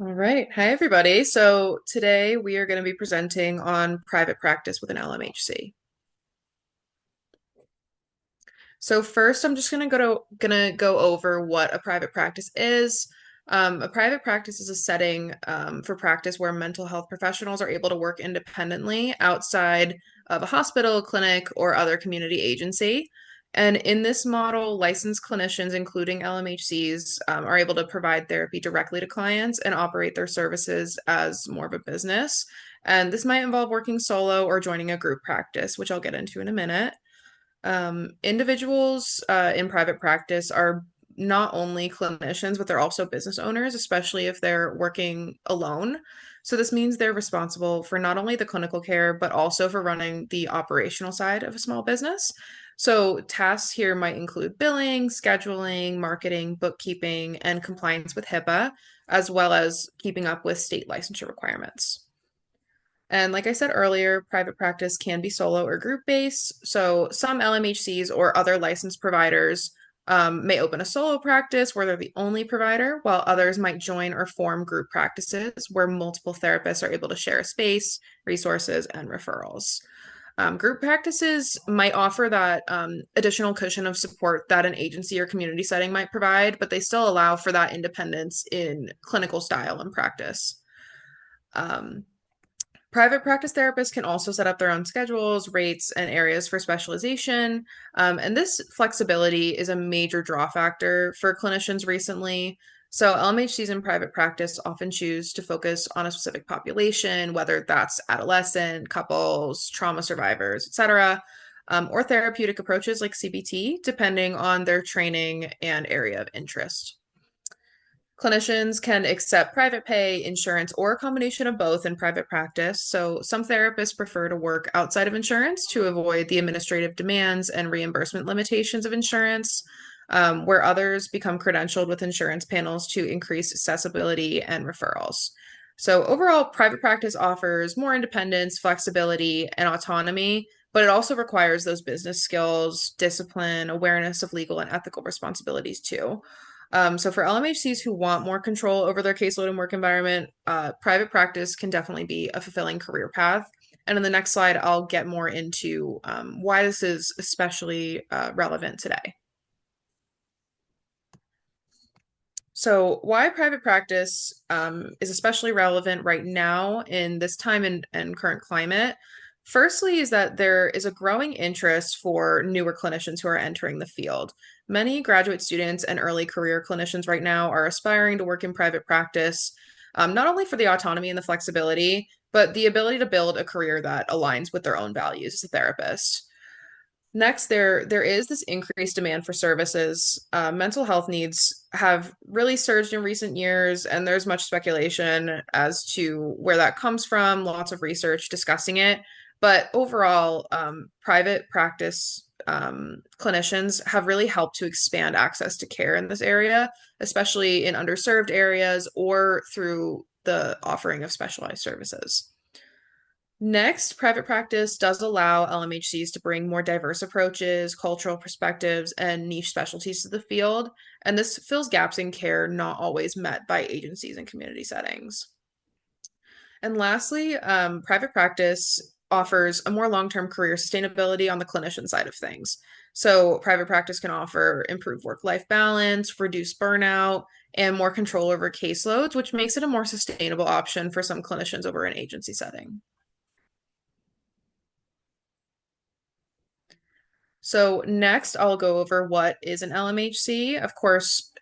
All right. Hi, everybody. So today we are going to be presenting on private practice with an LMHC. So first, I'm just gonna go over what a private practice is. A private practice is a setting for practice where mental health professionals are able to work independently outside of a hospital, clinic, or other community agency. And in this model, licensed clinicians, including LMHCs, are able to provide therapy directly to clients and operate their services as more of a business. And this might involve working solo or joining a group practice, which I'll get into in a minute. Individuals in private practice are not only clinicians, but they're also business owners, especially if they're working alone. So this means they're responsible for not only the clinical care, but also for running the operational side of a small business. So tasks here might include billing, scheduling, marketing, bookkeeping, and compliance with HIPAA, as well as keeping up with state licensure requirements. And like I said earlier, private practice can be solo or group based. So some LMHCs or other licensed providers may open a solo practice where they're the only provider, while others might join or form group practices where multiple therapists are able to share a space, resources, and referrals. Group practices might offer that additional cushion of support that an agency or community setting might provide, but they still allow for that independence in clinical style and practice. Um, Private practice therapists can also set up their own schedules, rates, and areas for specialization. And this flexibility is a major draw factor for clinicians recently. So, LMHCs in private practice often choose to focus on a specific population, whether that's adolescent, couples, trauma survivors, etc., or therapeutic approaches like CBT, depending on their training and area of interest. Clinicians can accept private pay, insurance, or a combination of both in private practice. So, some therapists prefer to work outside of insurance to avoid the administrative demands and reimbursement limitations of insurance, where others become credentialed with insurance panels to increase accessibility and referrals. So, overall, private practice offers more independence, flexibility, and autonomy, but it also requires those business skills, discipline, awareness of legal and ethical responsibilities too. So for LMHCs who want more control over their caseload and work environment, private practice can definitely be a fulfilling career path. And in the next slide, I'll get more into why this is especially relevant today. So, why private practice is especially relevant right now in this time and current climate. Firstly, is that there is a growing interest for newer clinicians who are entering the field. Many graduate students and early career clinicians right now are aspiring to work in private practice, not only for the autonomy and the flexibility, but the ability to build a career that aligns with their own values as a therapist. Next, there is this increased demand for services. Mental health needs have really surged in recent years, and there's much speculation as to where that comes from, lots of research discussing it. But overall, private practice clinicians have really helped to expand access to care in this area, especially in underserved areas or through the offering of specialized services. Next, private practice does allow LMHCs to bring more diverse approaches, cultural perspectives, and niche specialties to the field, and this fills gaps in care not always met by agencies and community settings. And lastly, private practice offers a more long-term career sustainability on the clinician side of things. So, private practice can offer improved work-life balance, reduce burnout, and more control over caseloads, which makes it a more sustainable option for some clinicians over an agency setting. So next, I'll go over what is an LMHC. Of course,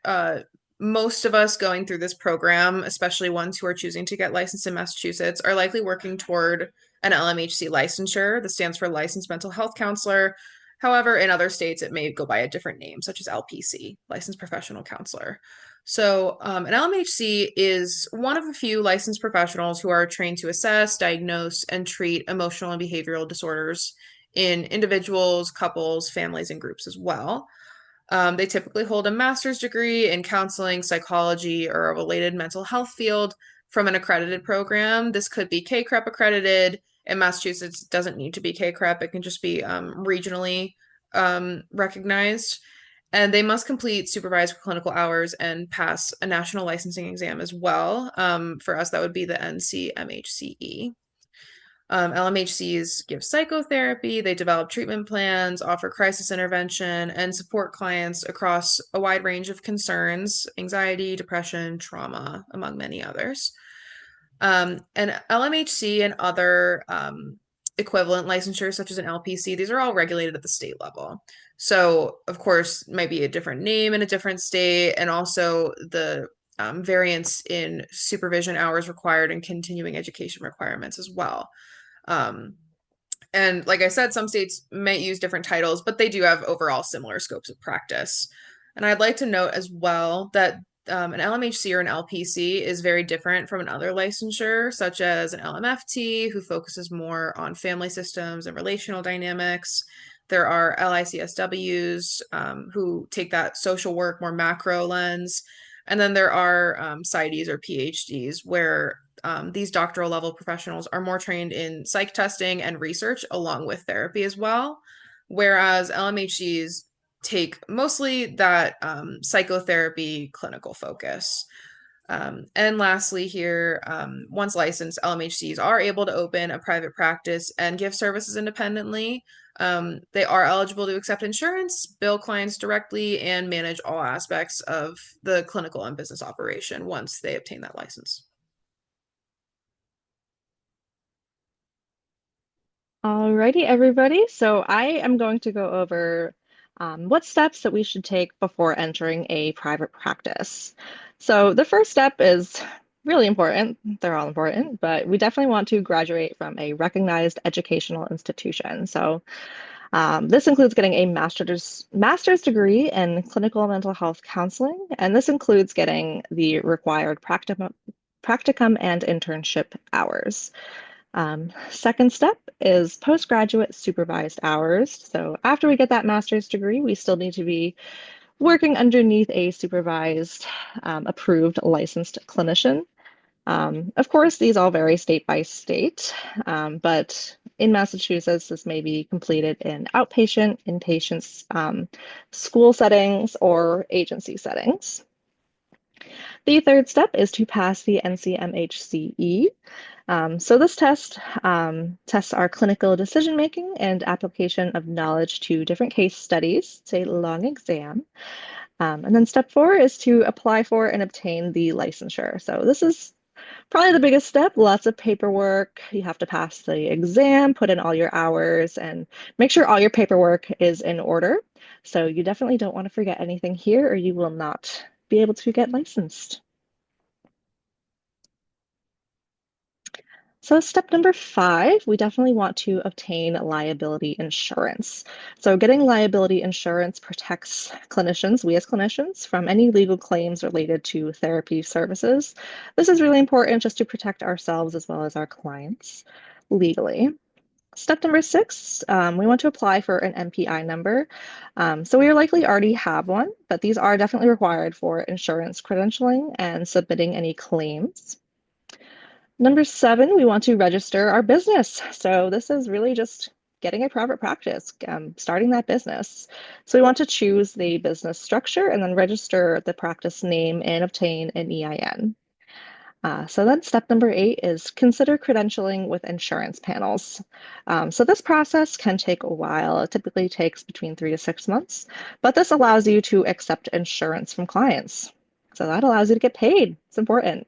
most of us going through this program, especially ones who are choosing to get licensed in Massachusetts, are likely working toward an LMHC licensure. That stands for Licensed Mental Health Counselor. However, in other states, it may go by a different name, such as LPC, Licensed Professional Counselor. So, an LMHC is one of a few licensed professionals who are trained to assess, diagnose, and treat emotional and behavioral disorders in individuals, couples, families, and groups as well. They typically hold a master's degree in counseling, psychology, or a related mental health field from an accredited program. This could be CACREP accredited. In Massachusetts, it doesn't need to be CACREP. It can just be regionally recognized. And they must complete supervised clinical hours and pass a national licensing exam as well. For us, that would be the NCMHCE. LMHCs give psychotherapy, they develop treatment plans, offer crisis intervention, and support clients across a wide range of concerns, anxiety, depression, trauma, among many others. And LMHC and other equivalent licensures, such as an LPC, these are all regulated at the state level. So, of course, might be a different name in a different state, and also the variance in supervision hours required and continuing education requirements as well. Um, and like I said, some states might use different titles, but they do have overall similar scopes of practice. And I'd like to note as well that an LMHC or an LPC is very different from another licensure, such as an LMFT, who focuses more on family systems and relational dynamics. There are LICSWs who take that social work, more macro lens. And then there are PsyDs or PhDs, where these doctoral level professionals are more trained in psych testing and research along with therapy as well, whereas LMHCs take mostly that psychotherapy clinical focus. And lastly, here, once licensed, LMHCs are able to open a private practice and give services independently. They are eligible to accept insurance, bill clients directly, and manage all aspects of the clinical and business operation once they obtain that license. Alrighty, everybody. So I am going to go over what steps that we should take before entering a private practice. So the first step is really important. They're all important, but we definitely want to graduate from a recognized educational institution. So this includes getting a master's degree in clinical mental health counseling, and this includes getting the required practicum and internship hours. Second step is postgraduate supervised hours. So after we get that master's degree, we still need to be working underneath a supervised, approved, licensed clinician. Of course, these all vary state by state, but in Massachusetts, this may be completed in outpatient, inpatient, school settings, or agency settings. The third step is to pass the NCMHCE. So this test tests our clinical decision making and application of knowledge to different case studies. It's a long exam. And then step four is to apply for and obtain the licensure. So this is probably the biggest step, lots of paperwork. You have to pass the exam, put in all your hours, and make sure all your paperwork is in order. So you definitely don't want to forget anything here, or you will not be able to get licensed. So step number five, we definitely want to obtain liability insurance. So getting liability insurance protects clinicians, we as clinicians, from any legal claims related to therapy services. This is really important just to protect ourselves as well as our clients legally. Step number six, we want to apply for an MPI number. So we likely already have one, but these are definitely required for insurance credentialing and submitting any claims. Number seven, we want to register our business. So this is really just getting a private practice, starting that business. So we want to choose the business structure and then register the practice name and obtain an EIN. So then step number eight is consider credentialing with insurance panels. So this process can take a while. It typically takes between 3 to 6 months, but this allows you to accept insurance from clients. So that allows you to get paid. It's important.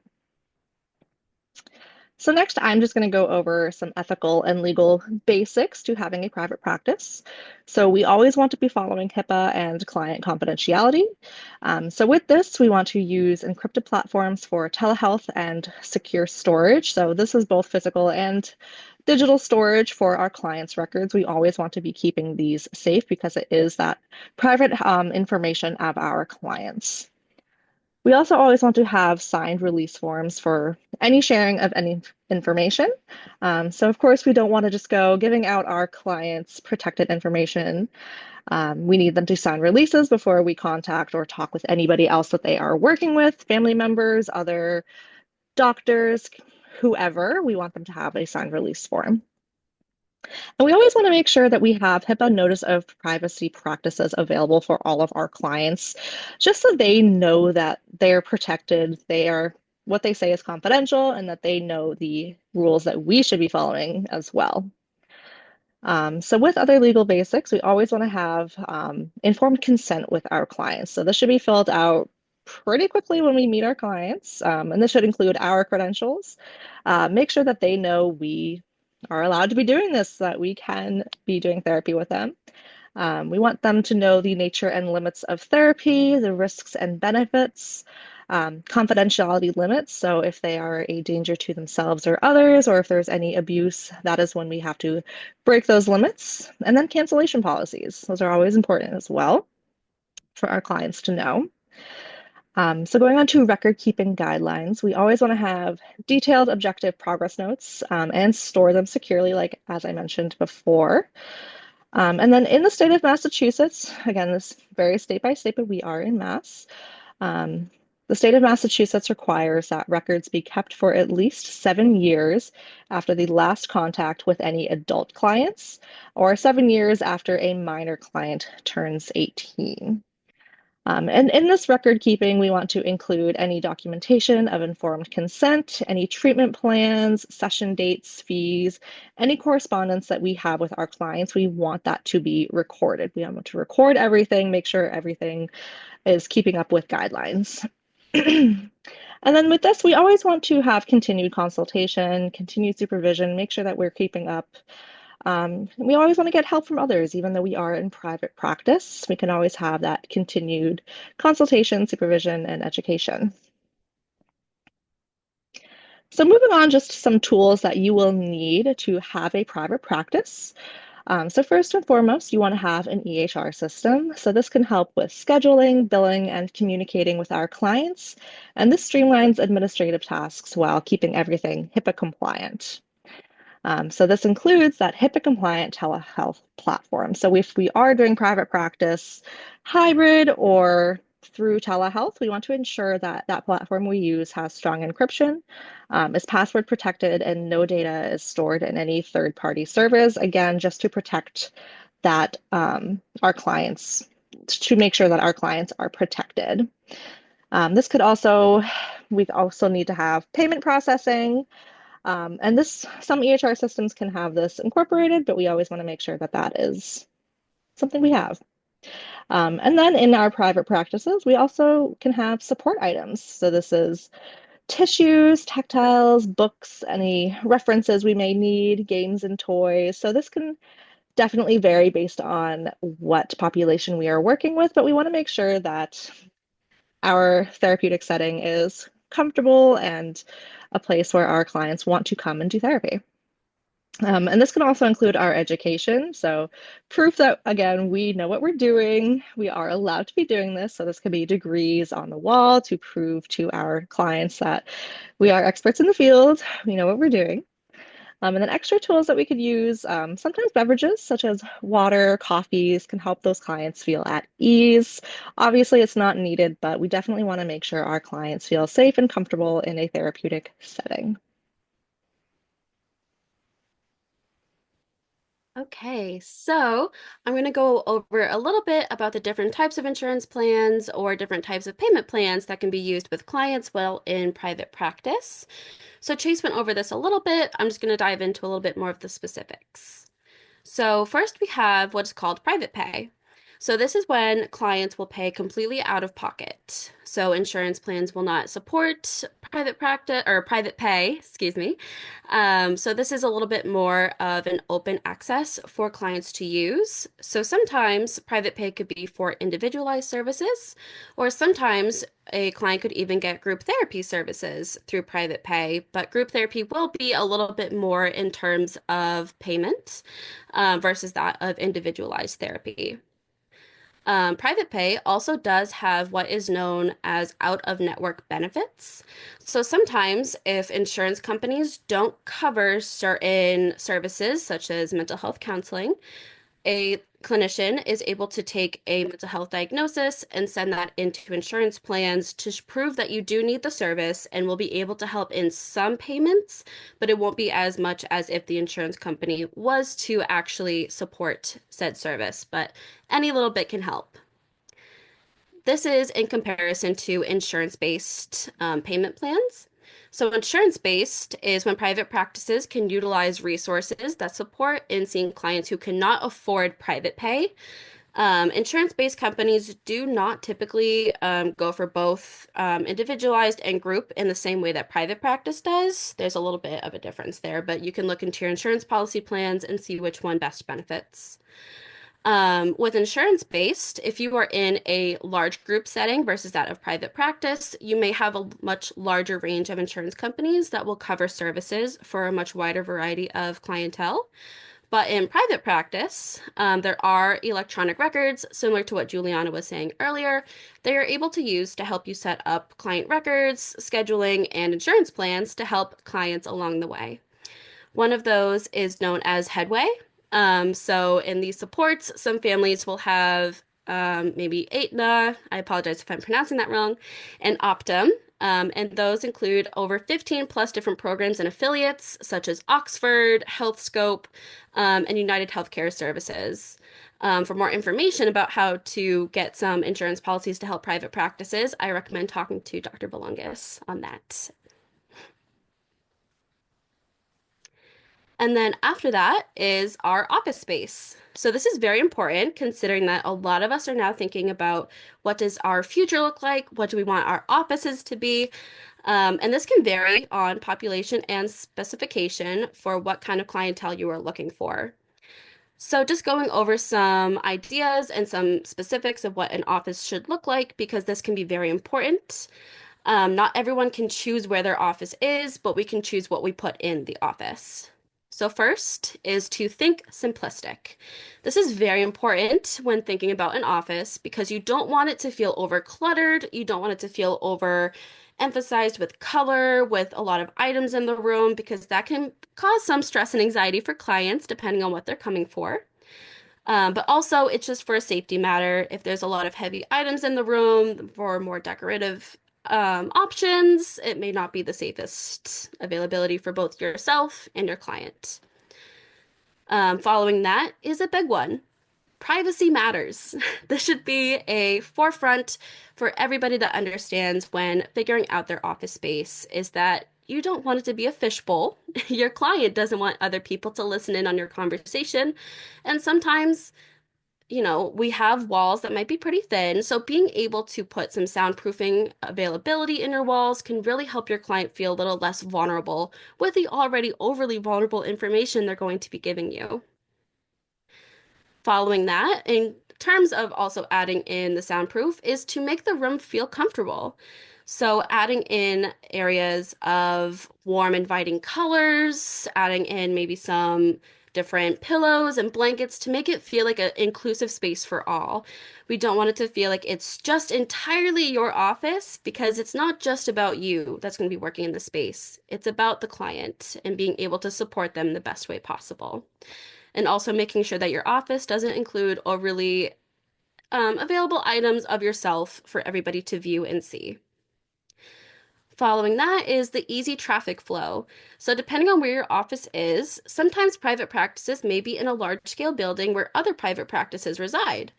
So next, I'm just going to go over some ethical and legal basics to having a private practice. So we always want to be following HIPAA and client confidentiality. So with this, we want to use encrypted platforms for telehealth and secure storage. So this is both physical and digital storage for our clients' records. We always want to be keeping these safe because it is that private information of our clients. We also always want to have signed release forms for any sharing of any information. So of course, we don't want to just go giving out our clients protected information. We need them to sign releases before we contact or talk with anybody else that they are working with, family members, other doctors, whoever. We want them to have a signed release form. And we always want to make sure that we have HIPAA notice of privacy practices available for all of our clients, just so they know that they're protected, they are what they say is confidential, and that they know the rules that we should be following as well. So with other legal basics, we always want to have informed consent with our clients. So this should be filled out pretty quickly when we meet our clients, and this should include our credentials. Make sure that they know we are allowed to be doing this, so that we can be doing therapy with them. We want them to know the nature and limits of therapy, the risks and benefits, confidentiality limits. So, if they are a danger to themselves or others, or if there's any abuse, that is when we have to break those limits. And then cancellation policies. Those are always important as well for our clients to know. So going on to record keeping guidelines, we always want to have detailed, objective progress notes and store them securely, like as I mentioned before. And then in the state of Massachusetts, again, this varies state by state, but we are in Mass. Um, the state of Massachusetts requires that records be kept for at least 7 years after the last contact with any adult clients, or 7 years after a minor client turns 18. And in this record keeping, we want to include any documentation of informed consent, any treatment plans, session dates, fees, any correspondence that we have with our clients. We want that to be recorded. We want to record everything, make sure everything is keeping up with guidelines. And then with this, we always want to have continued consultation, continued supervision, make sure that we're keeping up. We always want to get help from others, even though we are in private practice. We can always have that continued consultation, supervision, and education. So moving on, just some tools that you will need to have a private practice. So first and foremost, you want to have an EHR system. So this can help with scheduling, billing, and communicating with our clients. And this streamlines administrative tasks while keeping everything HIPAA compliant. So this includes that HIPAA compliant telehealth platform. So if we are doing private practice hybrid or through telehealth, we want to ensure that that platform we use has strong encryption, is password protected, and no data is stored in any third-party servers. Again, just to protect that our clients, to make sure that our clients are protected. This could also, we also need to have payment processing. And this, some EHR systems can have this incorporated, but we always want to make sure that that is something we have. And then in our private practices, we also can have support items. So this is tissues, tactiles, books, any references we may need, games and toys. So this can definitely vary based on what population we are working with, but we want to make sure that our therapeutic setting is comfortable and a place where our clients want to come and do therapy. And this can also include our education. So, proof that, again, we know what we're doing. We are allowed to be doing this. So, this could be degrees on the wall to prove to our clients that we are experts in the field. We know what we're doing. And then extra tools that we could use, sometimes beverages such as water, coffees can help those clients feel at ease. Obviously, it's not needed, but we definitely want to make sure our clients feel safe and comfortable in a therapeutic setting. Okay, so I'm going to go over a little bit about the different types of insurance plans or different types of payment plans that can be used with clients while in private practice. So Chase went over this a little bit. I'm just going to dive into a little bit more of the specifics. So first we have what's called private pay. So this is when clients will pay completely out of pocket. So insurance plans will not support private practice or private pay, excuse me. So this is a little bit more of an open access for clients to use. So sometimes private pay could be for individualized services, or sometimes a client could even get group therapy services through private pay, but group therapy will be a little bit more in terms of payment versus that of individualized therapy. Private pay also does have what is known as out-of-network benefits. So sometimes, if insurance companies don't cover certain services, such as mental health counseling, a clinician is able to take a mental health diagnosis and send that into insurance plans to prove that you do need the service and will be able to help in some payments, but it won't be as much as if the insurance company was to actually support said service, but any little bit can help. This is in comparison to insurance-based payment plans. So insurance-based is when private practices can utilize resources that support in seeing clients who cannot afford private pay. Insurance-based companies do not typically go for both individualized and group in the same way that private practice does. There's a little bit of a difference there, but you can look into your insurance policy plans and see which one best benefits. With insurance-based, if you are in a large group setting versus that of private practice, you may have a much larger range of insurance companies that will cover services for a much wider variety of clientele. But in private practice, there are electronic records, similar to what Juliana was saying earlier. They are able to use to help you set up client records, scheduling, and insurance plans to help clients along the way. One of those is known as Headway. So in these supports, some families will have maybe Aetna, I apologize if I'm pronouncing that wrong, and Optum. And those include over 15 plus different programs and affiliates, such as Oxford, HealthScope, and United Healthcare Services. For more information about how to get some insurance policies to help private practices, I recommend talking to Dr. Belongis on that. And then after that is our office space. So this is very important considering that a lot of us are now thinking about what does our future look like? What do we want our offices to be? And this can vary on population and specification for what kind of clientele you are looking for. So just going over some ideas and some specifics of what an office should look like, because this can be very important. Not everyone can choose where their office is, but we can choose what we put in the office. So first is to think simplistic. This is very important when thinking about an office because you don't want it to feel overcluttered. You don't want it to feel overemphasized with color, with a lot of items in the room, because that can cause some stress and anxiety for clients depending on what they're coming for. But also, it's just for a safety matter. If there's a lot of heavy items in the room for more decorative options, it may not be the safest availability for both yourself and your client. Following that is a big one. Privacy matters. This should be a forefront for everybody that understands when figuring out their office space is that you don't want it to be a fishbowl. Your client doesn't want other people to listen in on your conversation. And sometimes we have walls that might be pretty thin, so being able to put some soundproofing availability in your walls can really help your client feel a little less vulnerable with the already overly vulnerable information they're going to be giving you. Following that, in terms of also adding in the soundproof, is to make the room feel comfortable. So adding in areas of warm, inviting colors, adding in maybe some different pillows and blankets to make it feel like an inclusive space for all. We don't want it to feel like it's just entirely your office because it's not just about you that's going to be working in the space. It's about the client and being able to support them the best way possible. And also making sure that your office doesn't include overly available items of yourself for everybody to view and see. Following that is the easy traffic flow. So depending on where your office is, sometimes private practices may be in a large-scale building where other private practices reside.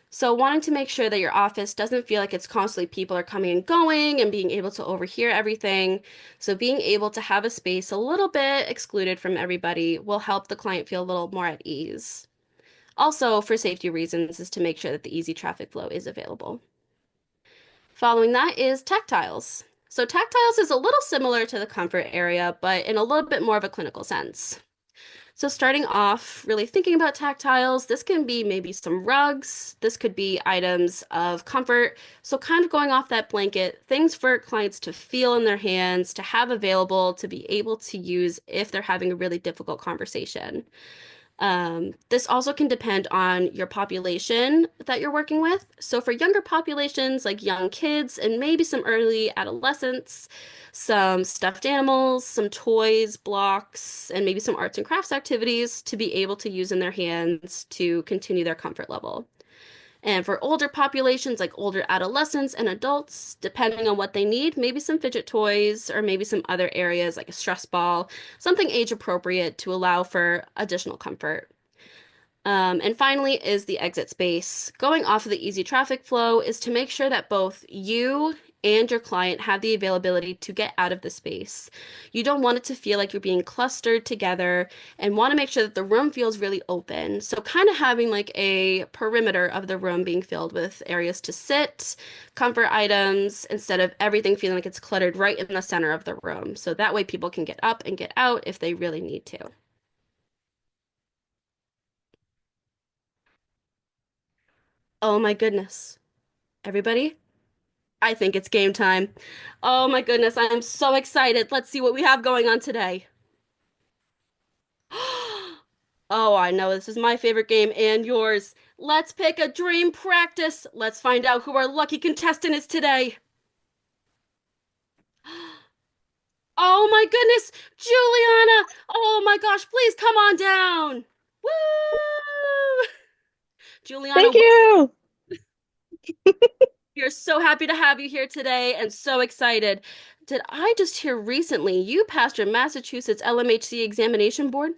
So wanting to make sure that your office doesn't feel like it's constantly people are coming and going and being able to overhear everything. So being able to have a space a little bit excluded from everybody will help the client feel a little more at ease. Also, for safety reasons, is to make sure that the easy traffic flow is available. Following that is tactiles. So tactiles is a little similar to the comfort area, but in a little bit more of a clinical sense. So starting off, really thinking about tactiles, this can be maybe some rugs. This could be items of comfort. So kind of going off that blanket, things for clients to feel in their hands, to have available, to be able to use if they're having a really difficult conversation. This also can depend on your population that you're working with. So, for younger populations, like young kids and maybe some early adolescents, some stuffed animals, some toys, blocks, and maybe some arts and crafts activities to be able to use in their hands to continue their comfort level. And for older populations, like older adolescents and adults, depending on what they need, maybe some fidget toys or maybe some other areas like a stress ball, something age appropriate to allow for additional comfort. And finally is the exit space. Going off of the easy traffic flow is to make sure that both you and your client have the availability to get out of the space. You don't want it to feel like you're being clustered together and want to make sure that the room feels really open. So, kind of having like a perimeter of the room being filled with areas to sit, comfort items, instead of everything feeling like it's cluttered right in the center of the room. So that way people can get up and get out if they really need to. Oh my goodness. Everybody? I think it's game time. Oh my goodness, I am so excited. Let's see what we have going on today. Oh, I know this is my favorite game and yours. Let's pick a dream practice. Let's find out who our lucky contestant is today. Oh my goodness, Juliana! Oh my gosh, please come on down. Woo! Juliana, Thank you. we are so happy to have you here today and so excited. Did I just hear recently you passed your Massachusetts LMHC examination board?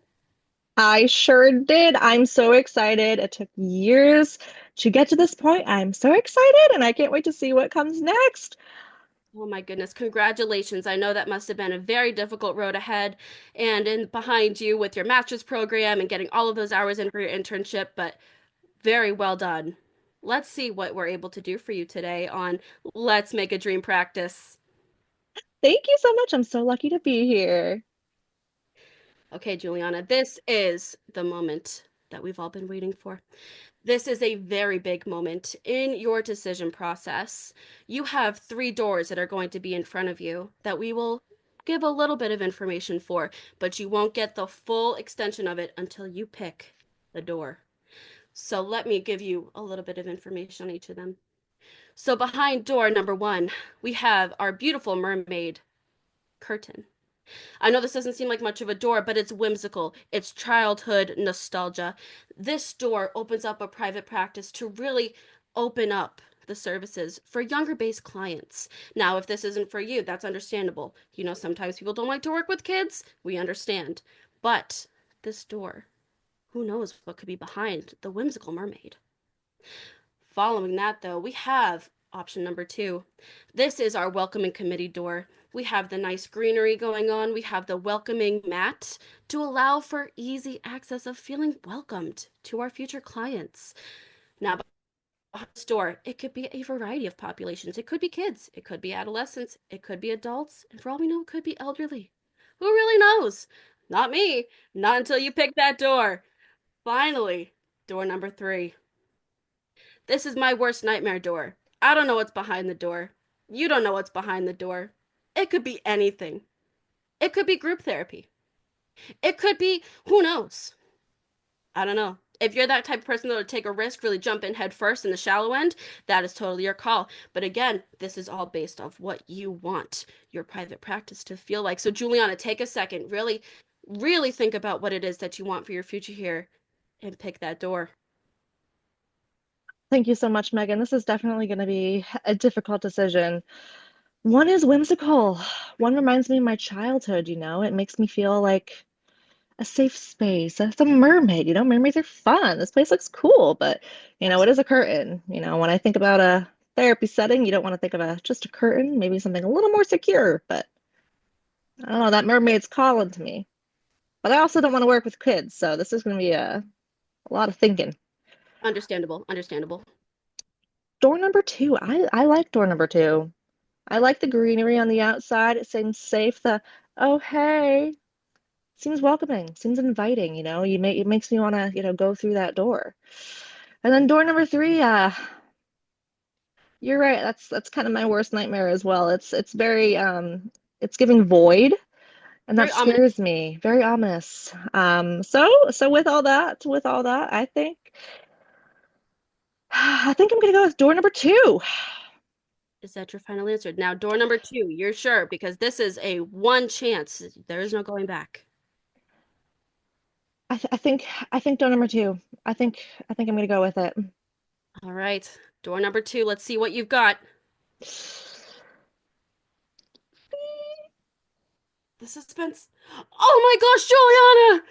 I sure did. I'm so excited. It took years to get to this point. I'm so excited and I can't wait to see what comes next. Oh my goodness, congratulations. I know that must have been a very difficult road ahead and in behind you with your master's program and getting all of those hours in for your internship, but very well done. Let's see what we're able to do for you today on Let's Make a Dream Practice. Thank you so much. I'm so lucky to be here. Okay, Juliana, this is the moment that we've all been waiting for. This is a very big moment in your decision process. You have three doors that are going to be in front of you that we will give a little bit of information for, but you won't get the full extension of it until you pick the door. So let me give you a little bit of information on each of them. So behind door number one, we have our beautiful mermaid curtain. I know this doesn't seem like much of a door, but it's whimsical. It's childhood nostalgia. This door opens up a private practice to really open up the services for younger based clients. Now, if this isn't for you, that's understandable. You know, sometimes people don't like to work with kids. We understand. But this door, who knows what could be behind the whimsical mermaid? Following that, though, we have option number two. This is our welcoming committee door. We have the nice greenery going on. We have the welcoming mat to allow for easy access of feeling welcomed to our future clients. Now, behind this door, it could be a variety of populations. It could be kids, it could be adolescents, it could be adults, and for all we know, it could be elderly. Who really knows? Not me. Not until you pick that door. Finally, door number three. This is my worst nightmare door. I don't know what's behind the door. You don't know what's behind the door. It could be anything. It could be group therapy. It could be, who knows? I don't know. If you're that type of person that would take a risk, really jump in head first in the shallow end, that is totally your call. But again, this is all based off what you want your private practice to feel like. So, Juliana, take a second. Really, really think about what it is that you want for your future here and pick that door. Thank you so much, Megan. This is definitely going to be a difficult decision. One is whimsical. One reminds me of my childhood, you know. It makes me feel like a safe space. It's a mermaid, you know. Mermaids are fun. This place looks cool, but it is a curtain. When I think about a therapy setting, you don't want to think of just a curtain, maybe something a little more secure, but I don't know, that mermaid's calling to me. But I also don't want to work with kids, so this is going to be a lot of thinking. Understandable, understandable. Door number two. I like door number two. I like the greenery on the outside. It seems safe. Oh hey seems welcoming, seems inviting, it makes me want to, go through that door. And then door number three, you're right. That's kind of my worst nightmare as well. It's very it's giving void. And that Very ominous. scares me, very ominous. So with all that, I think I'm gonna go with door number two. Is that your final answer? Now, door number two, you're sure because this is a one chance. There is no going back. I think door number two. I think I'm gonna go with it. All right. Door number two. Let's see what you've got. The suspense. Oh my gosh, Juliana!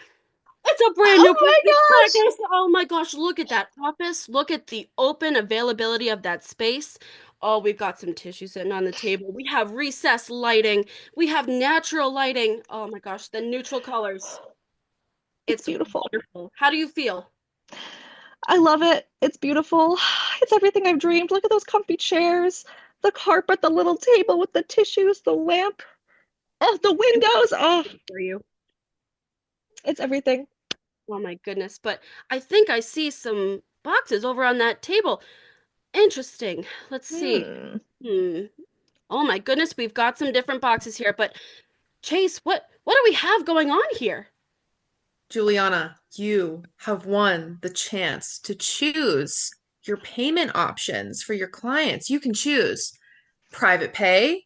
It's a brand new Oh my private gosh! practice. Oh my gosh, look at that office. Look at the open availability of that space. Oh, we've got some tissue sitting on the table. We have recessed lighting. We have natural lighting. Oh my gosh, the neutral colors. It's It's beautiful. wonderful. How do you feel? I love it. It's beautiful. It's everything I've dreamed. Look at those comfy chairs, the carpet, the little table with the tissues, the lamp, oh, the I'm windows. Oh, for you. it's everything. Oh my goodness. But I think I see some boxes over on that table. Interesting. Let's see. Hmm. Hmm. Oh my goodness, we've got some different boxes here, but Chase, what do we have going on here? Juliana, you have won the chance to choose your payment options for your clients. You can choose private pay,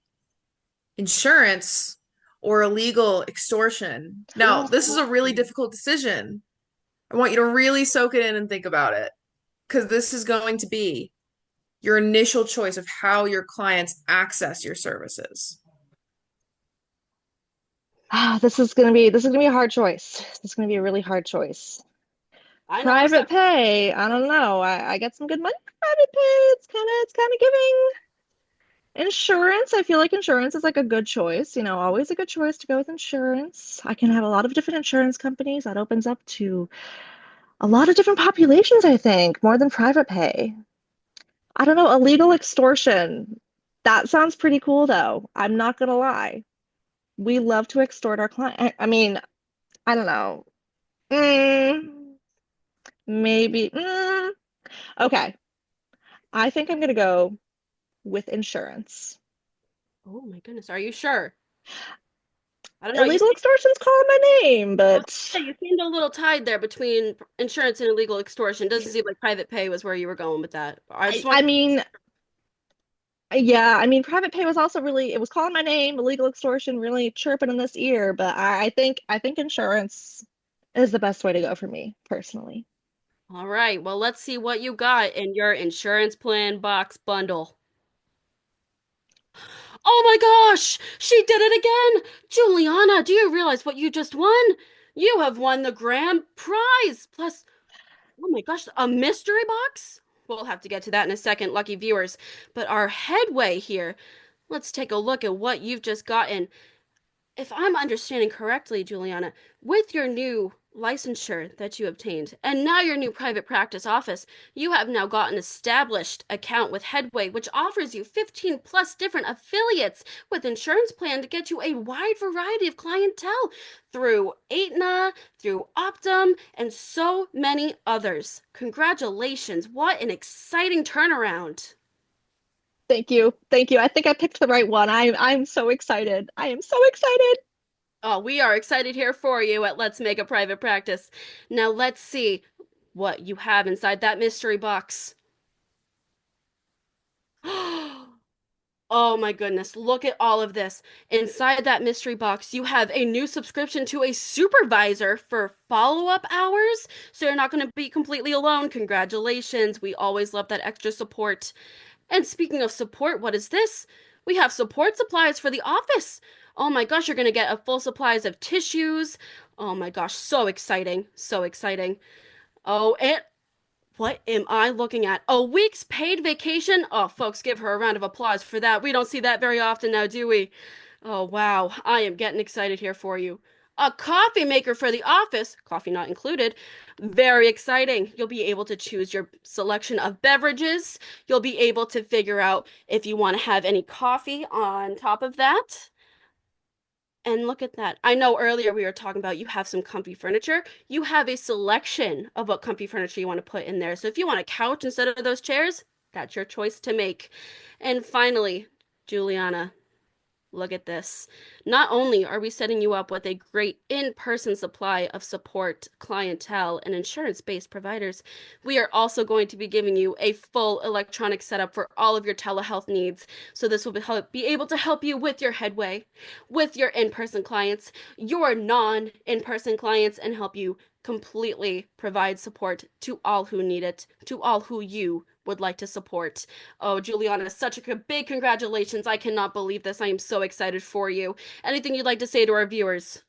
insurance, or illegal extortion. Now, this is a really Oh. difficult decision. I want you to really soak it in and think about it because this is going to be your initial choice of how your clients access your services. Ah, this is gonna be a hard choice. This is gonna be a really hard choice. I know Private some. pay. I don't know. I get some good money for private pay. It's kind of giving. Insurance, I feel like insurance is like a good choice, always a good choice to go with insurance. I can have a lot of different insurance companies. That opens up to a lot of different populations, I think, more than private pay. I don't know, illegal extortion. That sounds pretty cool, though. I'm not gonna lie. We love to extort our client. I mean, I don't know. Mm, maybe. Okay. I think I'm gonna go with insurance. Oh my goodness, are you sure? I don't know. Illegal extortion's calling my name, Oh, but yeah, you seemed a little tied there between insurance and illegal extortion. Doesn't seem like private pay was where you were going with that. I just want. I mean, yeah, I mean, private pay was also really, it was calling my name, illegal extortion really chirping in this ear, but I think insurance is the best way to go for me personally. All right, well, let's see what you got in your insurance plan box bundle. Oh my gosh, she did it again! Juliana, do you realize what you just won? You have won the grand prize, plus, oh my gosh, a mystery box? We'll have to get to that in a second, lucky viewers. But our headway here, let's take a look at what you've just gotten. If I'm understanding correctly, Juliana, with your new licensure that you obtained and now your new private practice office, you have now got an established account with Headway, which offers you 15 plus different affiliates with insurance plan to get you a wide variety of clientele through Aetna, through Optum, and so many others. Congratulations. What an exciting turnaround. Thank you. Thank you. I think I picked the right one. I'm so excited. I am so excited. Oh, we are excited here for you at Let's Make a Private Practice. Now let's see what you have inside that mystery box. Oh my goodness, look at all of this. Inside that mystery box, you have a new subscription to a supervisor for follow-up hours, so you're not going to be completely alone. Congratulations. We always love that extra support. And speaking of support, what is this? We have support supplies for the office. Oh my gosh, you're going to get a full supplies of tissues. Oh my gosh, so exciting. So exciting. Oh, and what am I looking at? A week's paid vacation? Oh, folks, give her a round of applause for that. We don't see that very often now, do we? Oh, wow. I am getting excited here for you. A coffee maker for the office, coffee not included. Very exciting. You'll be able to choose your selection of beverages. You'll be able to figure out if you want to have any coffee on top of that. And look at that. I know earlier we were talking about you have some comfy furniture. You have a selection of what comfy furniture you want to put in there. So if you want a couch instead of those chairs, that's your choice to make. And finally, Juliana, Look at this. Not only are we setting you up with a great in-person supply of support, clientele, and insurance-based providers, we are also going to be giving you a full electronic setup for all of your telehealth needs. So this will be able to help you with your headway, with your in-person clients, your non-in-person clients, and help you completely provide support to all who need it, to all who you would like to support. Oh, Juliana, such a big congratulations. I cannot believe this. I am so excited for you. Anything you'd like to say to our viewers?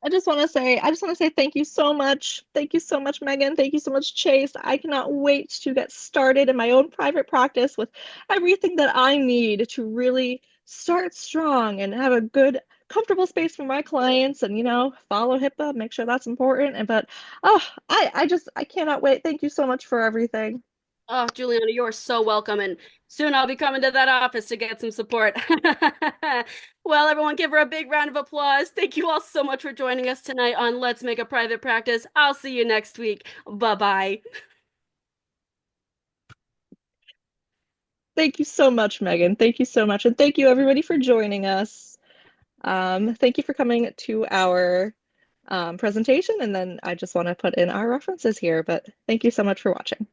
I just want to say thank you so much. Thank you so much, Meaghan. Thank you so much, Chase. I cannot wait to get started in my own private practice with everything that I need to really start strong and have a good, comfortable space for my clients and, follow HIPAA, make sure that's important. I cannot wait. Thank you so much for everything. Oh, Juliana, you're so welcome. And soon I'll be coming to that office to get some support. Well, everyone, give her a big round of applause. Thank you all so much for joining us tonight on Let's Make a Private Practice. I'll see you next week. Bye-bye. Thank you so much, Meaghan. Thank you so much. And thank you, everybody, for joining us. Thank you for coming to our presentation. And then I just want to put in our references here, but thank you so much for watching.